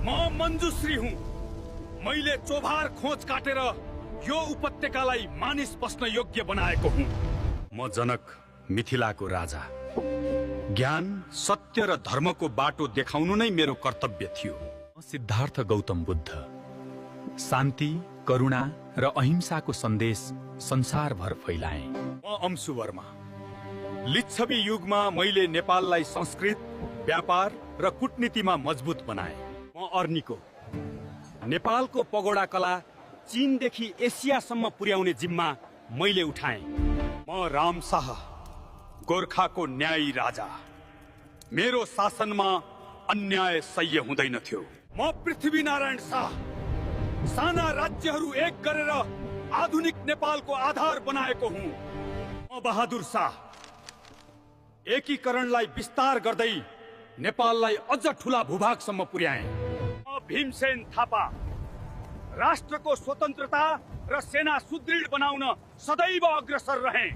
म मञ्जुश्री हुँ। मैले चोभार खोज काटेर यो उपत्यकालाई मानिस बस्न योग्य बनाएको हुँ। म जनक, मिथिलाको राजा। ज्ञान, सत्य र धर्मको बाटो देखाउनु नै मेरो कर्तव्य थियो। म सिद्धार्थ गौतम बुद्ध, शान्ति, करुणा र अहिंसाको सन्देश संसारभर फैलाए। म अंशु वर्मा, लिच्छवी युगमा मैले नेपाललाई संस्कृत, व्यापार र कूटनीतिमा मजबुत बनाए। म अर्निको, नेपालको पगोडा कला चीनदेखि एसियासम्म पुर्याउने जिम्मा मैले उठाएँ। म राम शाह, गोर्खाको न्यायी राजा। मेरो शासनमा अन्याय सह्य हुँदैन थियो। म पृथ्वीनारायण शाह, साना राज्यहरू एक गरेर आधुनिक नेपालको आधार बनाएको हुँ। म बहादुर शाह, एकीकरणलाई विस्तार गर्दै नेपाललाई अझ ठूला भूभागसम्म पुर्याए। म भीमसेन थापा, राष्ट्रको स्वतन्त्रता र सेना सुदृढ बनाउन सदैव अग्रसर रहे।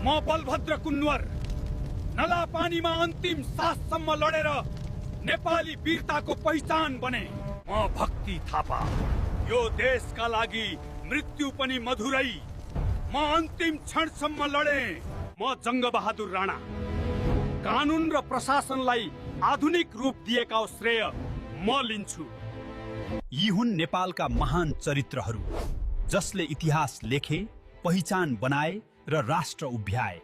म बलभद्र कुन्वर, नला पानीमा अन्तिम साससम्म लडेर नेपाली वीरताको पहिचान बने। म भक्ति थापा, यो देशका लागि मृत्यु पनि मधुरै। म अन्तिम क्षणसम्म लडे। म जङ्गबहादुर राणा, कानुन र प्रशासनलाई आधुनिक रूप दिएका श्रेय म लिन्छु। यी हुन् नेपालका महान चरित्रहरू जसले इतिहास लेखे, पहिचान बनाए र राष्ट्र उभ्याए।